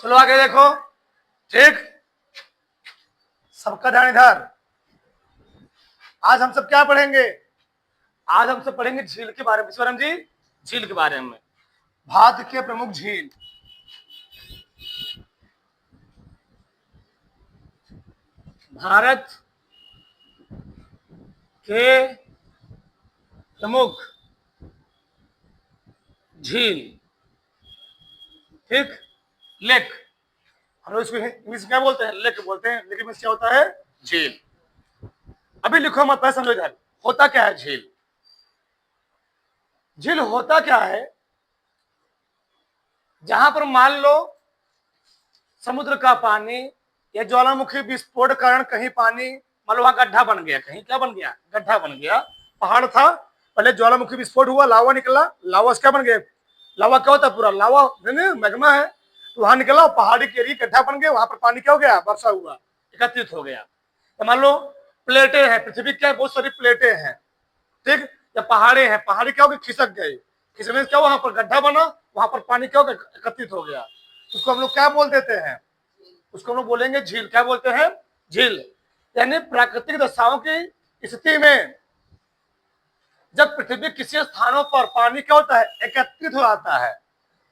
चलो आगे देखो। ठीक, सबका ध्यान इधर। आज हम सब क्या पढ़ेंगे? आज हम सब पढ़ेंगे झील के बारे में। ईश्वरम जी, झील के बारे में। भारत के प्रमुख झील। भारत के प्रमुख झील। ठीक, लेक। हम लोग इसको इंग्लिश क्या बोलते हैं? लेक बोलते हैं, लेकिन में क्या होता है? झील। अभी लिखो मत, पहले समझो इधर। होता क्या है झील? झील होता क्या है? जहां पर मान लो समुद्र का पानी या ज्वालामुखी विस्फोट कारण कहीं पानी, मान लो वहां गड्ढा बन गया, कहीं क्या बन गया? गड्ढा बन गया। पहाड़ था, पहले ज्वालामुखी विस्फोट हुआ, लावा निकला, लावा से क्या बन गया? लावा क्या होता है? पूरा लावा मैग्मा है, तो वहां निकला, पहाड़ी के एरिया गड्ढा बन गया, वहां पर पानी क्या हो गया? वर्षा हुआ, एकत्रित हो गया। तो मान लो प्लेटें हैं, पृथ्वी क्या है? बहुत सारी प्लेटें हैं। ठीक, या पहाड़े हैं, पहाड़ी क्या हो गई? खिसक गई, खिसकने से क्या, वहां पर गड्ढा बना, वहां पर पानी क्या हो गया? एकत्रित हो गया। उसको हम लोग क्या बोल देते हैं? उसको हम लोग बोलेंगे झील। क्या बोलते हैं? झील। यानी प्राकृतिक दशाओं की स्थिति में जब पृथ्वी किसी स्थानों पर पानी क्या होता है? एकत्रित हो जाता है।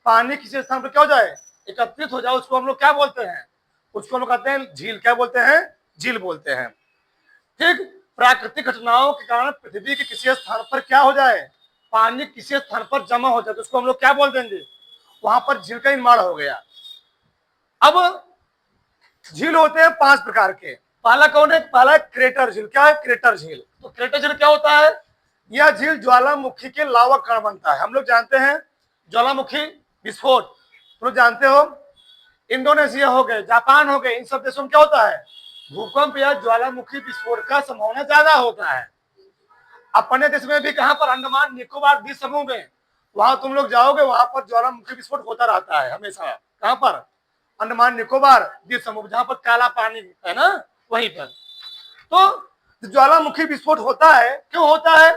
पानी किसी स्थान पर क्या हो जाए? एकत्रित हो जाए, उसको हम लोग क्या बोलते हैं? उसको हम लोग कहते हैं झील। क्या बोलते हैं? झील बोलते हैं। ठीक, प्राकृतिक घटनाओं के कारण पृथ्वी के किसी स्थान पर क्या हो जाए? पानी किसी स्थान पर जमा हो जाए, तो उसको हम लोग क्या बोल देंगे? वहां पर झील का निर्माण हो गया। अब झील होते हैं 5 प्रकार के। पहला कौन है? पहला क्रेटर झील। क्या है? क्रेटर झील। तो क्रेटर झील क्या होता है? यह झील ज्वालामुखी के लावा कारण बनता है। हम लोग जानते हैं ज्वालामुखी विस्फोट, तुम लोग जानते हो। इंडोनेशिया हो गए, जापान हो गए, इन सब देशों में क्या होता है? भूकंप या ज्वालामुखी विस्फोट का संभावना ज्यादा होता है। अपने देश में भी कहां पर? अंडमान निकोबार द्वीप समूह में, वहां तुम लोग जाओगे, वहां पर ज्वालामुखी विस्फोट होता रहता है हमेशा। कहां पर? अंडमान निकोबार द्वीप समूह, जहां पर काला पानी है ना, वहीं पर। तो ज्वालामुखी विस्फोट होता है, क्यों होता है?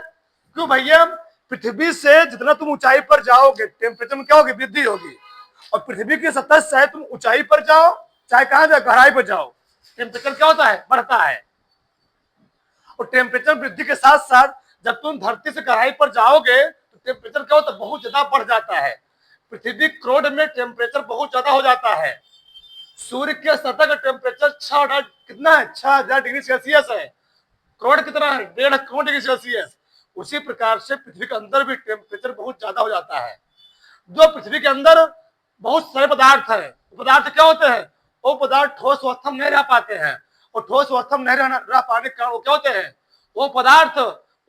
क्यों भैया? पृथ्वी से जितना तुम ऊंचाई पर जाओगे, टेम्परेचर में क्या होगी? वृद्धि होगी। और पृथ्वी की सतह से चाहे तुम ऊंचाई पर जाओ, चाहे कहां जाओ, गहराई पर जाओ, टेम्परेचर क्या होता है? बढ़ता है। और टेम्परेचर वृद्धि के साथ साथ जब तुम धरती से गहराई पर जाओगे तो टेम्परेचर क्या होता है? बहुत ज्यादा बढ़ जाता है। पृथ्वी क्रोध में टेम्परेचर बहुत ज्यादा हो जाता है। सूर्य के सतह का टेम्परेचर 6 कितना है? 6000 डिग्री सेल्सियस है। क्रोध कितना है? 1.5 करोड़ डिग्री सेल्सियस। उसी प्रकार से पृथ्वी के अंदर भी टेम्परेचर बहुत ज्यादा हो जाता है। जो पृथ्वी के अंदर बहुत सारे पदार्थ है, पदार्थ क्या होते हैं? वो पदार्थ ठोस अवस्था में नहीं रह पाते हैं, और ठोस अवस्था में नहीं रह पाने के कारण वो क्या होते हैं? वो पदार्थ,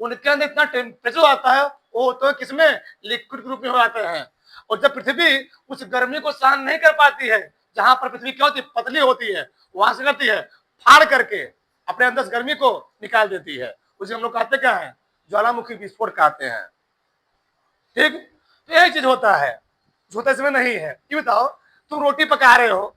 उनके अंदर इतना टेम्परेचर आता है, वो होते हैं किसमें? लिक्विड रूप में हो जाते हैं। और जब पृथ्वी उस गर्मी को सहन नहीं कर पाती है, जहां पर पृथ्वी क्या होती है? पतली होती है, वहां से करती है फाड़ करके अपने अंदर से गर्मी को निकाल देती है। उसे हम लोग कहते क्या है? ज्वालामुखी विस्फोट कहते हैं। ठीक, तो यही चीज होता है, होता इसमें नहीं है। ये बताओ, तुम रोटी पका रहे हो,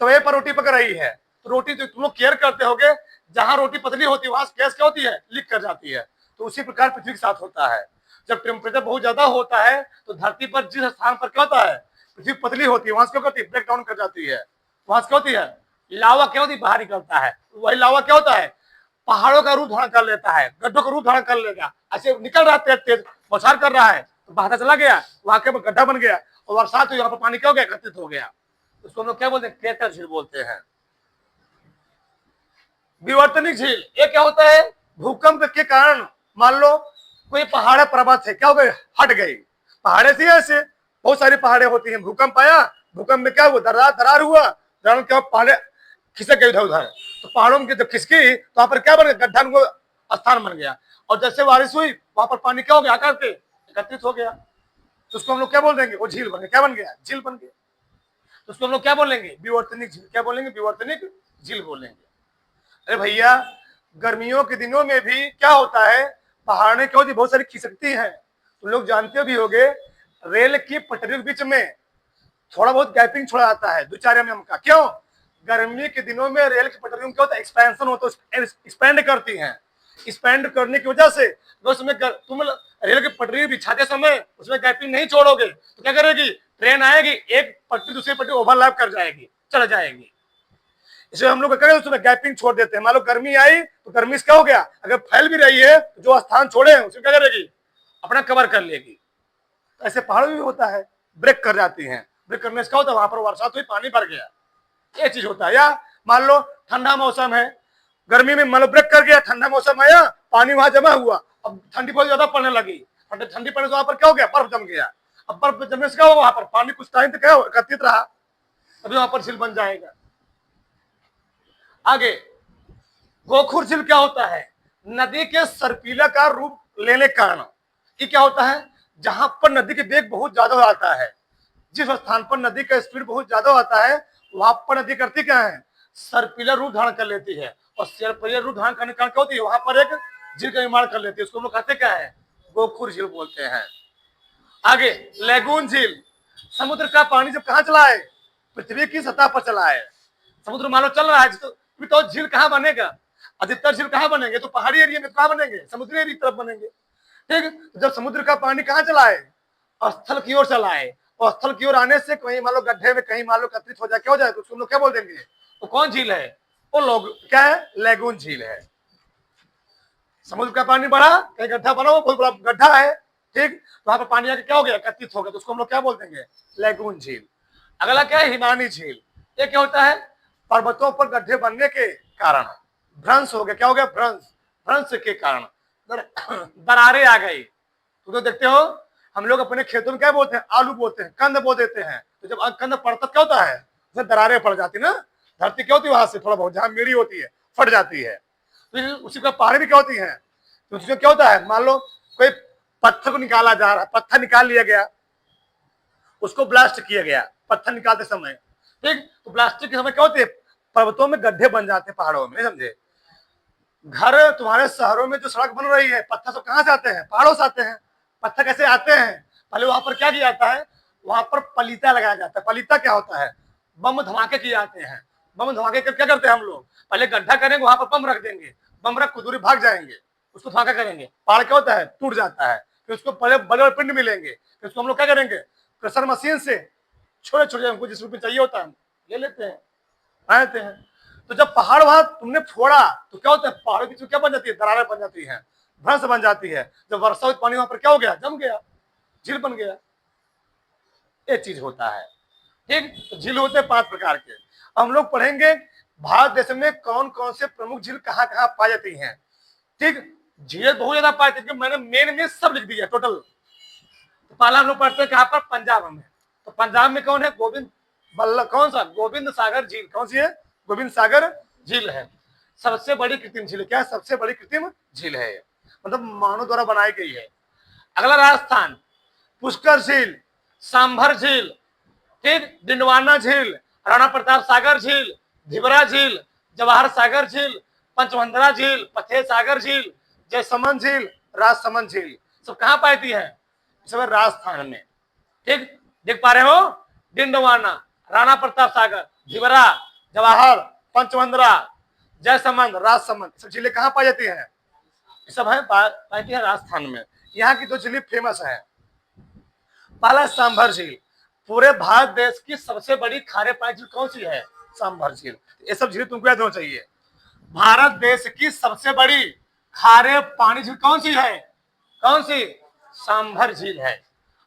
तवे पर रोटी पक रही है, तो रोटी तो तुम लोग केयर करते होगे, जहां रोटी पतली होती है वहां गैस क्या होती है? लीक कर जाती है। तो उसी प्रकार पृथ्वी के साथ होता है। जब टेम्परेचर बहुत ज्यादा होता है तो धरती पर जिस स्थान पर क्या होता है? पृथ्वी पतली होती है, वहां से क्या होती है? ब्रेक डाउन कर जाती है। वहां से क्या होती है? लावा क्या होती है? बाहर निकलता है। वही लावा क्या होता है? पहाड़ों का रूप धारण कर लेता है, गड्ढों का रूप धारण कर लेगा। ऐसे निकल रहा है, तेज तेज बौछार कर रहा है, तो बहता चला गया, वहां के गड्ढा बन गया, और बरसात हुई, यहाँ पर पानी क्या हो गया? एकत्रित हो गया। उसको हम लोग क्या बोलते हैं? क्रेटर झील बोलते हैं। विवर्तनिक झील, ये क्या होता है? भूकंप के कारण मान लो कोई पहाड़ पर्वत है, क्या हो गई? हट गई। पहाड़े थी ऐसे, बहुत सारी पहाड़े होती हैं, भूकंप आया, भूकंप में क्या हुआ? दरार दरार हुआ, दरार क्या? पहाड़े खिसक गई इधर उधर, तो पहाड़ों में जब खिसकी तो वहां पर क्या बन गया? गड्ढा को स्थान बन गया। और जैसे बारिश हुई, वहां पर पानी क्या हो गया? आकर के एकत्रित हो गया। तो उसको हम लोग क्या बोल देंगे? वो झील बन गया। क्या बन गया? झील बन गया। तो उसको हम लोग क्या बोलेंगे? विवर्तनिक झील। क्या बोलेंगे? विवर्तनिक झील बोलेंगे। अरे भैया, गर्मियों के दिनों में भी क्या होता है? पहाड़ें क्या होती? बहुत सारी खिसकती हैं। तुम लोग जानते भी होगे, रेल की पटरी के बीच में थोड़ा बहुत गैपिंग छोड़ा जाता है 2-4 mm का। क्यों? गर्मी के दिनों में रेल की पटरियों में क्या होता है? एक्सपेंशन होता है, एक्सपेंड करती हैं। एक्सपेंड करने की वजह से उसमें तुम रेल की पटरी बिछाते समय उसमें गैपिंग नहीं छोड़ोगे तो क्या करेगी? ट्रेन आएगी, एक पटरी दूसरी पटरी ओवरलैप कर जाएगी, चल जाएगी। इसे हम लोग करेंगे उसमें गैपिंग छोड़ देते हैं। मान लो गर्मी आई तो गर्मी से क्या हो गया, अगर फैल भी रही है तो जो स्थान छोड़े हैं उसे क्या करेगी, अपना कवर कर लेगी। तो ऐसे पहाड़ भी होता है, ब्रेक कर जाती हैं। ब्रेक करने से क्या होता है, वहां पर बरसात हुई, पानी भर गया, ये चीज होता है। या मान लो ठंडा मौसम है, गर्मी में मान लो ब्रेक कर गया, ठंडा मौसम आया, पानी वहां जमा हुआ, अब ठंडी बहुत ज्यादा पड़ने लगी, ठंडी पड़ने से वहां पर क्या हो गया, बर्फ जम गया। अब बर्फ जमने से क्या होगा, वहां पर पानी कुछ टाइम तक क्या एकत्रित रहा, अभी वहां पर झील बन जाएगा। आगे गोखुर झील क्या होता है, नदी के सर्पिला का रूप लेने के कारण ये क्या होता है, जहां पर नदी के वेग बहुत ज्यादा हो जाता है, जिस स्थान पर नदी का स्पीड बहुत ज्यादा होता है, वहां पर नदी करती क्या है, सर्पिला रूप धारण कर लेती है। और सर्पिला रूप धारण करने के कारण क्या होती है, वहां पर एक झील का निर्माण कर लेती है, उसको हम लोग कहते क्या है, गोखुर झील बोलते हैं। आगे लेगून झील, समुद्र का पानी जब कहां चला है, पृथ्वी की सतह पर चला है। समुद्र मान लो चल रहा है तो झील कहां बनेगा, अधिकतर झील कहां बनेंगे, तो पहाड़ी एरिया में कहां बनेंगे, समुद्री एरिया की तरफ बनेंगे। ठीक, जब समुद्र का पानी कहां चला है, स्थल की ओर चला है, और स्थल की ओर आने से कहीं मान लो गड्ढे में कहीं मान लो एकत्रित हो जाए, क्या हो जाए, तो उसको लोग क्या बोल देंगे, तो कौन झील है, वो लोग क्या है, लेगून झील है। समुद्र का पानी बढ़ा, कहीं गड्ढा बना, वो बहुत बड़ा गड्ढा है, ठीक, तो वहां पर पानी आके क्या हो गया, एकत्रित हो गया, तो उसको हम लोग क्या बोल देंगे, लेगून झील। अगला क्या है, हिमानी झील। ये क्या होता है, पर्वतों पर गड्ढे बनने के कारण भ्रंश हो गया, क्या हो गया, भ्रंश के कारण दरारें आ गई। तो देखते हो हम लोग अपने खेतों में क्या बोलते हैं, आलू बोते हैं, कंद बो देते हैं, तो जब कंद पड़ता क्या होता है, उसमें दरारें पड़ जाती ना, धरती क्या होती है, वहां से थोड़ा बहुत जहां मेड़ी होती है फट जाती है, तो उसी का पहाड़ी भी क्या होती है, तो उसमें क्या होता है, मान लो कोई पत्थर को निकाला जा रहा है, पत्थर निकाल लिया गया, उसको ब्लास्ट किया गया पत्थर निकालते समय, ठीक, तो ब्लास्टिंग के समय क्या होती है, पर्वतों में गड्ढे बन जाते हैं, पहाड़ों में, समझे। घर तुम्हारे शहरों में जो सड़क बन रही है, पत्थर सब कहां से आते हैं, पहाड़ों से आते हैं। पत्थर कैसे आते हैं, पहले वहां पर क्या किया जाता है, वहां पर पलीता लगाया जाता है। पलीता क्या होता है, बम धमाके किए जाते हैं। बम धमाके कर क्या करते हैं हम लोग, पहले गड्ढा करेंगे, वहां पर बम रख देंगे, बम रख कुछ दूरी भाग जाएंगे, उसको धमाका करेंगे, पहाड़ क्या होता है, टूट जाता है, फिर उसको बड़े बड़े पिंड मिलेंगे, फिर उसको हम लोग क्या करेंगे, क्रशर मशीन से छोटे छोटे हमको जिस रूप में चाहिए होता है ले लेते हैं, आते हैं। तो जब पहाड़ वहां तुमने फोड़ा तो क्या होता है, पहाड़ों की क्या बन जाती है, दरारें बन जाती है, भ्रंश बन जाती है। जब वर्षा हुई पानी वहां पर क्या हो गया, जम गया, झील बन गया, ये चीज होता है। ठीक, तो झील होते हैं 5 प्रकार के। हम लोग पढ़ेंगे भारत देश में कौन कौन से प्रमुख झील कहाँ कहाँ पाई जाती हैं। ठीक, झील बहुत ज्यादा पाई जाती है, मैंने मेन में सब लिख दिया टोटल। तो पहला हम लोग पढ़ते हैं कहाँ पर, पंजाब में। तो पंजाब में कौन है, कौन सा, गोविंद सागर झील, कौन सी है, गोविंद सागर झील है, सबसे बड़ी कृत्रिम झील। क्या सबसे बड़ी कृत्रिम झील है, मतलब मानव द्वारा बनाई गई है। अगला राजस्थान, पुष्कर झील, सांभर झील, ठीक, डिंडवाना झील, राणा प्रताप सागर झील, धिबरा झील, जवाहर सागर झील, पंचमंदरा झील, फतेह सागर झील, जयसमंद झील, राजसमंद झील, सब कहाँ पाती है, सब राजस्थान में। ठीक, देख पा रहे हो, डिंडवाना, राणा प्रताप सागर, धिबरा, जवाहर, पंचमंदरा, जयसमंद, राजसमंद, सब झीलें कहाँ पाई जाती हैं, सब है पाती है राजस्थान में। यहाँ की 2 झीलें फेमस है। पहला सांभर झील, पूरे भारत देश की सबसे बड़ी खारे पानी झील कौन सी है, सांभर झील। ये सब झील तुमको याद होना चाहिए। भारत देश की सबसे बड़ी खारे पानी झील कौन सी है, कौन सी, सांभर झील है।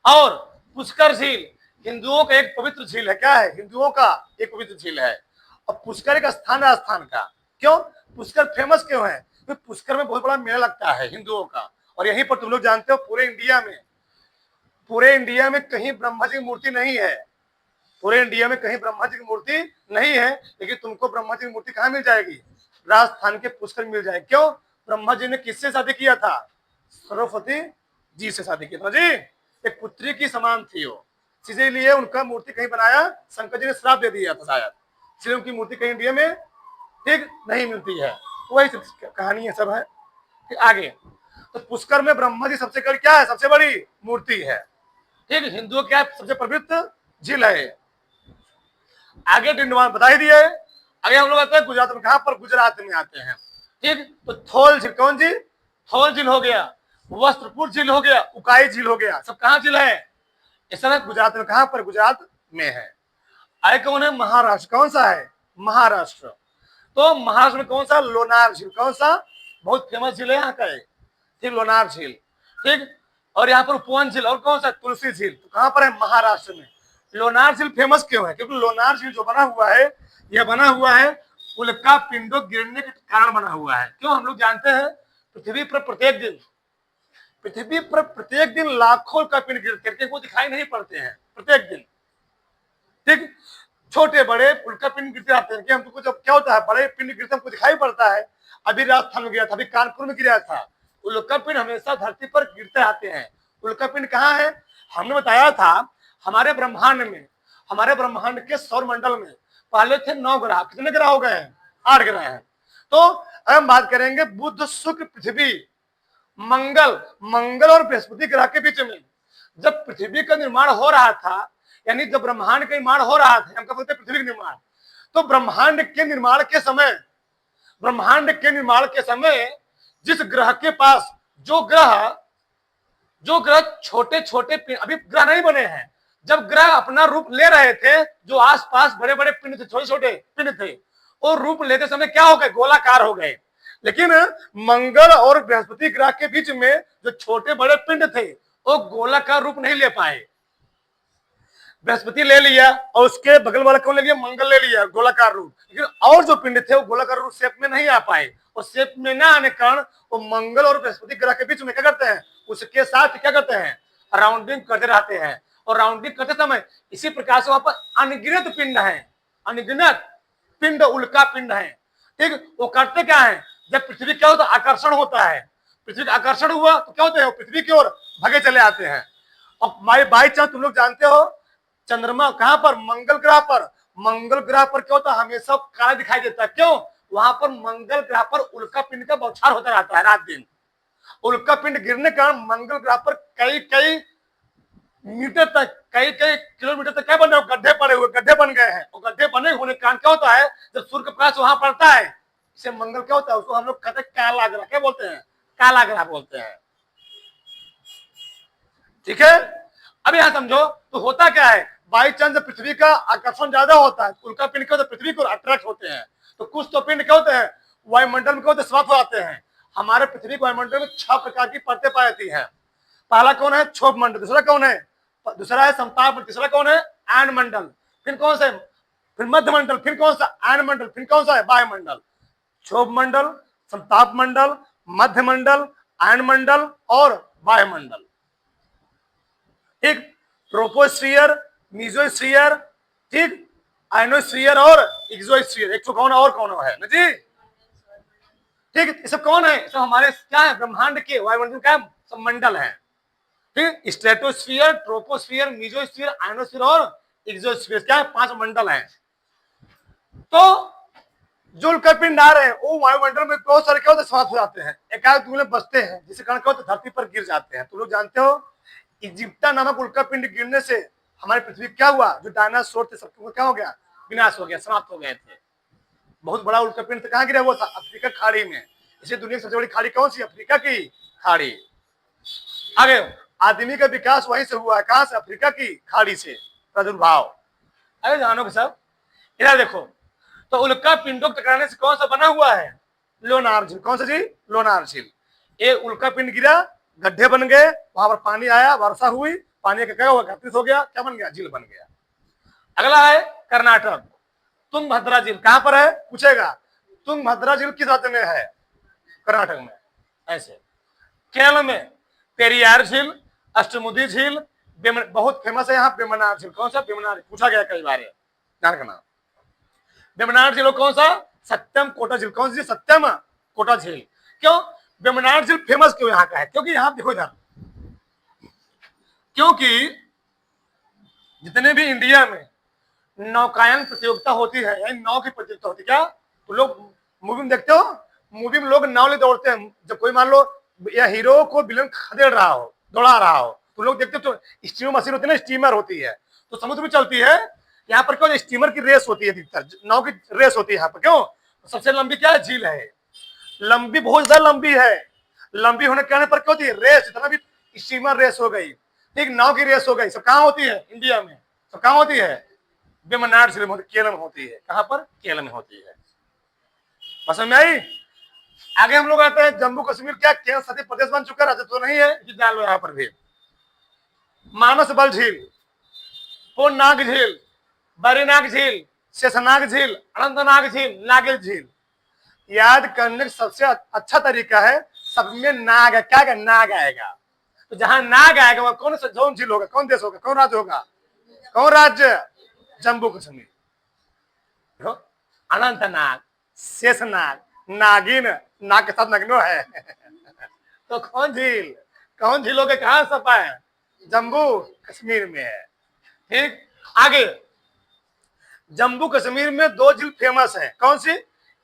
और पुष्कर झील हिंदुओं का एक पवित्र झील है, क्या है, हिंदुओं का एक पवित्र झील है। और पुष्कर एक स्थान है राजस्थान का। क्यों पुष्कर फेमस क्यों है, तो पुष्कर में बहुत बड़ा मेला लगता है हिंदुओं का। और यहीं पर तुम लोग जानते हो पूरे इंडिया में कहीं ब्रह्मा जी की मूर्ति नहीं है, पूरे इंडिया में कहीं ब्रह्मा जी की मूर्ति नहीं है, लेकिन तुमको ब्रह्मा जी की मूर्ति कहाँ मिल जाएगी, राजस्थान के पुष्कर मिल जाएगी। क्यों, ब्रह्मा जी ने किससे शादी किया था, सरस्वती जी से शादी किया था जी, एक पुत्री की समान थी वो, इसीलिए उनका मूर्ति कहीं बनाया, शंकर जी ने श्राप दे दिया था शायद, इसलिए उनकी मूर्ति कहीं इंडिया में ठीक नहीं मिलती है। वही कहानी है सब है। आगे तो पुष्कर में ब्रह्मा जी सबसे क्या है, सबसे बड़ी मूर्ति है। ठीक, हिंदुओं क्या सबसे पवित्र झील है। आगे डिंडवाना बता ही दिए। आगे हम लोग आते हैं गुजरात में, कहां पर, गुजरात में आते हैं। ठीक, तो थोल झील, कौन जी, थोल झील हो गया, वस्त्रपुर झील हो गया, उकाई झील हो गया, सब कहां झील है, इस समय गुजरात में, कहां पर, गुजरात में है। आगे कौन है, महाराष्ट्र, कौन सा है, महाराष्ट्र। तो महाराष्ट्र में कौन सा, लोनार झील, कौन सा, बहुत फेमस झील है यहाँ का है, ठीक, लोनार झील, ठीक। और यहाँ पर उपवन झील, और कौन सा, तुलसी झील, तो कहां पर है, महाराष्ट्र में। लोनार झील फेमस क्यों है, क्योंकि लोनार झील जो बना हुआ है, यह बना हुआ है उल्का पिंडों गिरने के कारण बना हुआ है। क्यों, हम लोग जानते हैं पृथ्वी पर प्रत्येक दिन लाखों उल्का पिंड गिरते हैं, वो दिखाई नहीं पड़ते हैं प्रत्येक दिन, ठीक। छोटे बड़े उल्का पिंड गिरते रहते हैं कि हमको जब क्या होता है, बड़े पिंड गिरते हमको दिखाई पड़ता है। अभी राजस्थान में गिरा था, अभी कानपुर में गिरा था। उल्का पिंड हमेशा धरती पर गिरते आते हैं। उल्का पिंड कहाँ है, हमने बताया था हमारे ब्रह्मांड के सौर मंडल में पहले थे 9 ग्रह, कितने ग्रह हो गए हैं, 8 ग्रह हैं। तो अब हम बात करेंगे बुध, शुक्र, पृथ्वी, मंगल और बृहस्पति ग्रह के बीच में जब पृथ्वी का निर्माण हो रहा था, यानी जब ब्रह्मांड का निर्माण हो रहा था, हम क्या बोलते हैं, पृथ्वी का निर्माण। तो ब्रह्मांड के निर्माण के समय जिस ग्रह के पास जो ग्रह छोटे छोटे, अभी ग्रह नहीं बने हैं, जब ग्रह अपना रूप ले रहे थे, जो आसपास बड़े बड़े पिंड थे, छोटे छोटे पिंड थे, और रूप लेते समय क्या हो गए, गोलाकार हो गए। लेकिन मंगल और बृहस्पति ग्रह के बीच में जो छोटे बड़े पिंड थे, वो गोलाकार रूप नहीं ले पाए। बृहस्पति ले लिया और उसके बगल वाला कौन ले लिया, मंगल ले लिया, गोलाकार रूप। लेकिन और जो पिंड थे वो गोलाकार रूप शेप में नहीं आ पाए, और शेप में ना आने कारण वो मंगल और बृहस्पति ग्रह के बीच में क्या करते हैं, उसके साथ क्या करते हैं, राउंडिंग करते रहते हैं। और राउंडिंग करते समय इसी प्रकार से वहां पर अनगिनत पिंड उल्का पिंड है, ठीक। वो करते क्या है, जब पृथ्वी क्या होता है, आकर्षण होता है, पृथ्वी का आकर्षण हुआ तो क्या होते हैं, पृथ्वी की ओर भागे चले आते हैं। और बाई चांस तुम लोग जानते हो चंद्रमा कहां पर, मंगल ग्रह पर क्या होता है, हमेशा काला दिखाई देता है। क्यों, वहां पर मंगल ग्रह पर उल्का पिंड का बौछार होता रहता है रात दिन। उल्का पिंड गिरने का मंगल ग्रह पर कई मीटर तक, कई किलोमीटर तक क्या बने, गड्ढे बन गए हैं। और गड्ढे बने होने के कारण क्या होता है, जब सूर्य का प्रकाश वहां पड़ता है, इसे मंगल क्या होता है, उसको हम लोग कहते हैं काला ग्रह, क्या बोलते हैं, काला ग्रह बोलते हैं, ठीक है। अब यहां समझो तो होता क्या है, बाई चांस पृथ्वी का आकर्षण ज्यादा होता है, उल्का पिंड क्या होता है, पृथ्वी को अट्रैक्ट होते हैं। तो कुछ तो पिंड क्या होते हैं, वायुमंडल में क्या होते हैं, समाप्त हो जाते हैं। हमारे पृथ्वी के वायुमंडल में 6 प्रकार की परतें पाई जाती हैं। पहला कौन है, क्षोभ मंडल, दूसरा कौन है, दूसरा है समताप, तीसरा कौन है, आयन मंडल, फिर कौन सा है, फिर मध्य मंडल, फिर कौन सा, आयन मंडल, फिर कौन सा है, वायुमंडल। क्षोभ मंडल, समताप मंडल, मध्य मंडल, आयन मंडल और वायुमंडल, ठीक। ट्रोपोस्फियर, मीजोस्फियर, ठीक, आयनोस्फियर और एक्सोस्फियर। एक तो कौन है ना जी, ठीक। ये सब कौन है, सब हमारे क्या है, ब्रह्मांड के वायुमंडल का सब मंडल है, ठीक। स्ट्रेटोस्फियर, ट्रोपोस्फियर, मीजोस्फियर, आयनोस्फियर और एक्सोस्फियर, क्या है, 5 मंडल है। तो जो उल्का पिंड आ रहे हैं वो वायुमंडल में बहुत सारे क्या होते हैं, समाप्त हो जाते हैं, एकाएक दूल्हे बचते हैं, जिसके कारण क्या होता है, धरती पर गिर जाते हैं। तुम लोग जानते हो इजिप्टा नामक उल्का पिंड गिरने से हमारी पृथ्वी क्या हुआ, जो डायनासोर थे सबको क्या हो गया, विनाश हो गया, समाप्त हो गए थे। बहुत बड़ा उल्का पिंड था, कहाँ गिरा हुआ था, अफ्रीका खाड़ी में। इसे दुनिया की सबसे बड़ी खाड़ी कौन सी, अफ्रीका की खाड़ी। आगे आदमी का विकास वहीं से हुआ है, कहां से, अफ्रीका की खाड़ी से प्रादुर्भाव। अरे जानो सब इधर देखो, तो उल्का पिंडों के टकराने से कौन सा बना हुआ है, लोनार झील। कौन सा जी, लोनार झील। एक उल्का पिंड गिरा, गड्ढे बन गए, वहां पर पानी आया, वर्षा हुई, पानी का क्या हुआ, एकत्रित हो गया, क्या बन गया, झील बन गया। अगला है कर्नाटक, तुंगभद्रा झील, कहां पर है, पूछेगा। तुंगभद्रा झील किस राज्य में है, कर्नाटक में। ऐसे केरल में पेरियार झील, अष्टमुदी झील, बहुत फेमस है यहाँ बेमनार झील। कौन सा, बेमनार, पूछा गया कई बार, ध्यान रखना। बेमनार झील कौन सा, सत्यम कोटा झील। कौन सी, सत्यम कोटा झील। क्यों बेमनार झील फेमस क्यों यहाँ का है, क्योंकि यहाँ देखो इधर, क्योंकि जितने भी इंडिया में नौकायन प्रतियोगिता होती है, यानी नाव की प्रतियोगिता होती है, क्या तो लोग मूवी में देखते हो, मूवी में लोग नाव ले दौड़ते हैं। जब कोई मान लो या हीरो को विलन खदेड़ रहा हो, दौड़ा रहा हो, तो लोग देखते हो, तो स्टीमर मशीन होती है ना, स्टीमर होती है, तो समुद्र में चलती है। यहाँ पर क्यों, स्टीमर की रेस होती है, अधिकतर नाव की रेस होती है यहाँ पर। क्यों, सबसे लंबी क्या है, झील है, लंबी, बहुत ज्यादा लंबी है। लंबी होने के कारण पर क्या होती है, रेस, जितना भी स्टीमर रेस हो गई, ठीक, नाव की रेस हो गई, सब कहाँ होती है? इंडिया में। सब कहाँ होती है? वेम्बनाड झील में, केरल में होती है। कहाँ पर? केरल में होती है। समझ में आई? आगे हम लोग आते हैं जम्मू कश्मीर, क्या केंद्र शासित प्रदेश बन चुका है? तो नहीं है, डाल लो यहाँ पर भी। मानस बल झील, पूर्णनाग झील, बैरीनाग झील, शेषनाग झील, अनंतनाग झील, नागिल झील। याद करने का सबसे अच्छा तरीका है, सब में नाग है, क्या नाग आएगा, तो जहां नाग आएगा वह कौन सा जोन झील होगा, कौन देश होगा, कौन राज्य होगा? कौन राज्य? जम्मू कश्मीर। अनंतनाग, शेषनाग, नागिन, नाग के साथ नग्नो है तो कौन झील? कौन झीलों के कहां सपा है? जम्मू कश्मीर में है। ठीक, आगे जम्मू कश्मीर में दो झील फेमस है, कौन सी?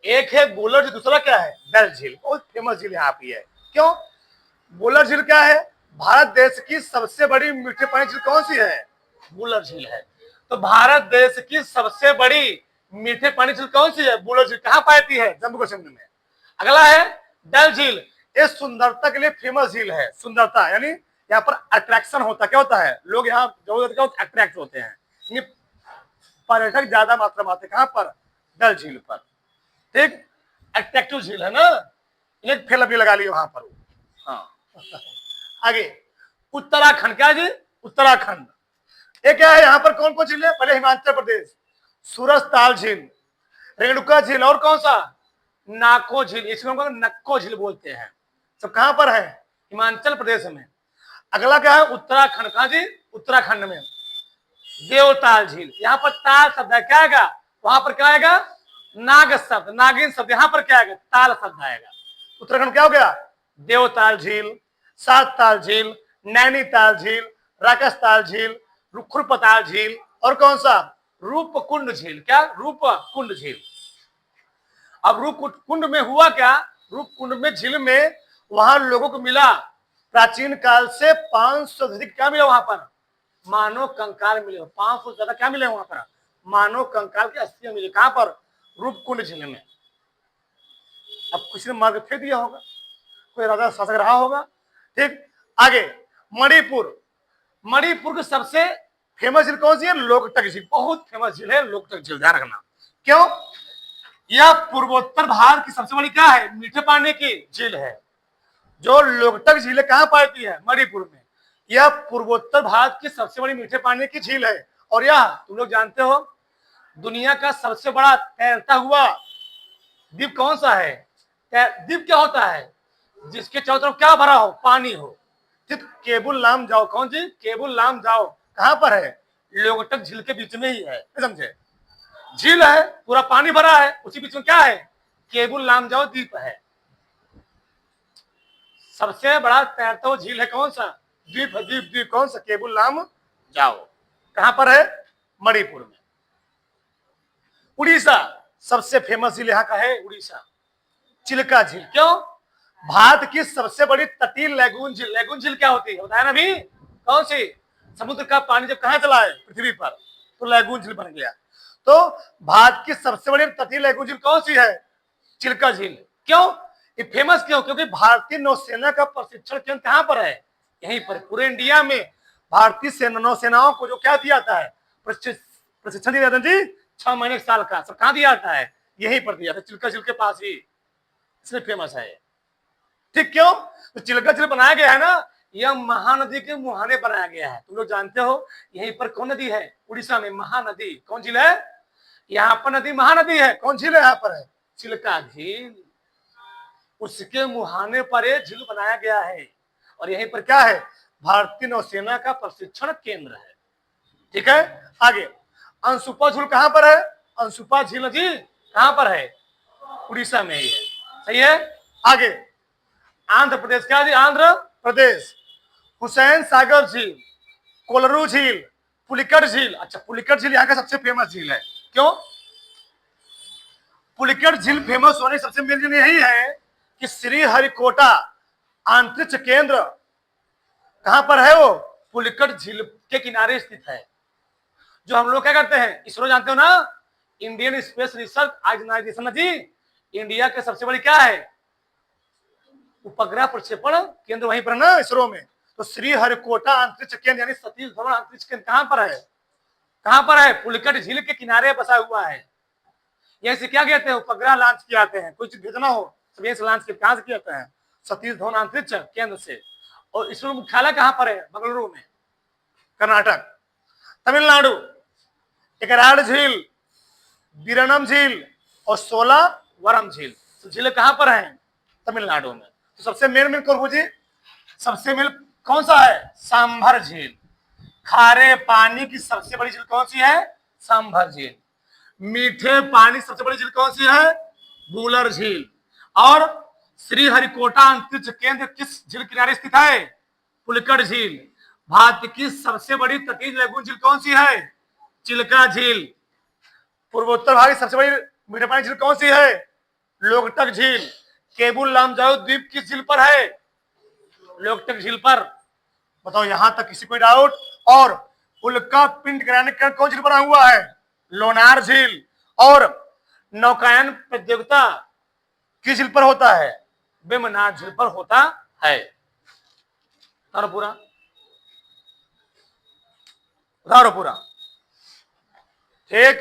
एक है बुलर झील, दूसरा क्या है? डल झील। बहुत फेमस झील यहाँ पे है। क्यों? बुलर झील क्या है? भारत देश की सबसे बड़ी मीठे पानी झील कौन सी है? बुलर झील है। तो भारत देश की सबसे बड़ी मीठे पानी झील कौन सी है? बुलर झील। कहाँ पाती है? जम्मू कश्मीर में। अगला है डल झील, ये सुंदरता के लिए फेमस झील है। सुंदरता यानी यहाँ पर अट्रैक्शन होता, क्या होता है? लोग यहाँ अट्रैक्ट होते हैं, पर्यटक ज्यादा मात्रा में आते हैं। कहाँ पर? डल झील पर। ठीक, अट्रैक्टिव झील है ना, एक फेल भी लगा लिया वहां पर। हाँ आगे उत्तराखंड, क्या जी? उत्तराखंड। ये क्या है? यहाँ पर कौन कौन झील है? पहले हिमाचल प्रदेश, सूरजताल झील, रेणुका झील, और कौन सा? नाको झील, इसको नक्को झील बोलते हैं। सब कहां पर है? हिमाचल प्रदेश में। अगला क्या है? उत्तराखंड। कहा जी? उत्तराखंड में देवताल झील। यहाँ पर ताल शब्द है, क्या आएगा? वहां पर क्या आएगा? नाग शब्द, नागिन शब्द। यहाँ पर क्या आएगा? ताल शब्द आएगा। उत्तराखंड क्या हो गया? देवताल झील, सात ताल झील, नैनीताल झील, राकसताल झील, रुखुरपताल झील, और कौन सा? रूपकुंड झील। क्या? रूपकुंड झील। अब रूपकुंड में हुआ क्या? रूपकुंड में झील में वहां लोगों को मिला प्राचीन काल से 500 से अधिक, क्या मिला वहां पर? मानव कंकाल मिले। 500 से ज्यादा क्या मिले वहां पर? मानव कंकाल के अस्थियां मिले। कहां पर? रूपकुंड झील में। अब किसी ने मार के फेंक दिया होगा, कोई राजा शासक रहा होगा। ठीक, आगे मणिपुर। मणिपुर की सबसे फेमस झील कौन सी है? लोकटक झील। बहुत फेमस झील है लोकटक झील, ध्यान रखना। क्यों? यह पूर्वोत्तर भारत की सबसे बड़ी क्या है? मीठे पानी की झील है। जो लोकटक झील कहां पाती है? मणिपुर में। यह पूर्वोत्तर भारत की सबसे बड़ी मीठे पानी की झील है। और यह तुम लोग जानते हो दुनिया का सबसे बड़ा तैरता हुआ द्वीप कौन सा है? द्वीप क्या होता है? जिसके चारों तरफ क्या भरा हो? पानी हो। ठीक, केबुल लाम जाओ। कौन जी? केबुल लाम जाओ। कहां पर है? लोकटक झील के बीच में ही है, समझे? झील है, पूरा पानी भरा है, उसी बीच में क्या है? केबुल लामजाओ द्वीप है। सबसे बड़ा तैरता हुआ झील है कौन सा? द्वीप है, द्वीप द्वीप कौन सा? केबुल लाम जाओ। कहां पर है? मणिपुर में। उड़ीसा, सबसे फेमस झील यहाँ का है उड़ीसा, चिल्का झील। क्यों? भारत की सबसे बड़ी तटीय लैगून झील। लैगून झील क्या होती है बताया ना अभी? कौन सी? समुद्र का पानी जब कहां चला है? पृथ्वी पर, तो लैगून झील बन गया। तो भारत की सबसे बड़ी तटीय लैगून झील कौन सी है? चिल्का झील। क्यों? ये फेमस क्यों? क्योंकि भारतीय नौसेना का प्रशिक्षण केंद्र कहां पर है? यहीं पर। पूरे इंडिया में भारतीय नौसेनाओं को जो क्या दिया जाता है? प्रशिक्षण दिया जाता है जी, 6 महीने साल का। सब कहां दिया जाता है? यहीं पर दिया था, चिल्का झील के पास ही, इसलिए फेमस है। ठीक, क्यों? तो चिल्का झील बनाया गया है ना, यह महानदी के मुहाने बनाया गया है। तुम लोग जानते हो यहीं पर कौन नदी है? उड़ीसा में महानदी। कौन झील है? यहाँ पर नदी महानदी है। कौन झील है यहाँ पर? है चिल्का झील। उसके मुहाने पर एक झील बनाया गया है, और यहीं पर क्या है? भारतीय नौसेना का प्रशिक्षण केंद्र है। ठीक है, आगे अंशुपा झील कहां पर है? अंशुपा झील जी कहां पर है? उड़ीसा में ही है। सही है। आगे आंध्र प्रदेश, क्या जी? आंध्र प्रदेश, हुसैन सागर झील, कोलरू झील, पुलिकट झील। अच्छा, पुलिकट झील यहाँ का सबसे फेमस झील है। क्यों? पुलिकट झील फेमस होने की सबसे मेन रीजन यही है कि श्रीहरिकोटा अंतरिक्ष केंद्र कहां पर है? वो पुलिकट झील के किनारे स्थित है। जो हम लोग क्या करते हैं? इसरो जानते हो ना, इंडियन स्पेस रिसर्च ऑर्गेनाइजेशन जी, इंडिया के सबसे बड़ी क्या है? उपग्रह प्रक्षेपण केंद्र वहीं पर ना, इसरो में। तो श्रीहरिकोटा अंतरिक्ष केंद्र यानी सतीश धवन अंतरिक्ष केंद्र कहां पर है? कहां पर है? पुलिकट झील के किनारे बसा हुआ है। यहीं से क्या कहते हैं, उपग्रह लॉन्च किए जाते हैं, कुछ भेजना हो तो यहीं से लॉन्च किए, कहां से किए जाते हैं? सतीश धवन अंतरिक्ष केंद्र से। और इसरो मुख्यालय कहां पर है? बेंगलुरु में, कर्नाटक। तमिलनाडु, एकराड झील, बीरनम झील और सोलावरम झील, तो झीलें कहां पर हैं? तमिलनाडु में। तो सबसे मेन कौन पूछे? सबसे मेन कौन सा है? सांभर झील। खारे पानी की सबसे बड़ी झील कौन सी है? सांभर झील। मीठे पानी सबसे बड़ी झील कौन सी है? वूलर झील। और श्रीहरिकोटा अंतरिक्ष केंद्र किस झील किनारे स्थित है? पुलिकट झील। भारत की सबसे बड़ी तटीय लघु झील कौन सी है? चिल्का झील। पूर्वोत्तर भाग की सबसे बड़ी मीठे पानी झील कौन सी है? लोकटक झील। केबुल लामजाओ द्वीप किस झील पर है? लोकटक झील पर। बताओ यहां तक किसी कोई डाउट? और उल्का पिंड गिराने का कौन झील बना हुआ है? लोनार झील। और नौकायन प्रतियोगिता किस झील पर होता है? वेमनाथ झील पर होता है। पूरा पूरा ठीक।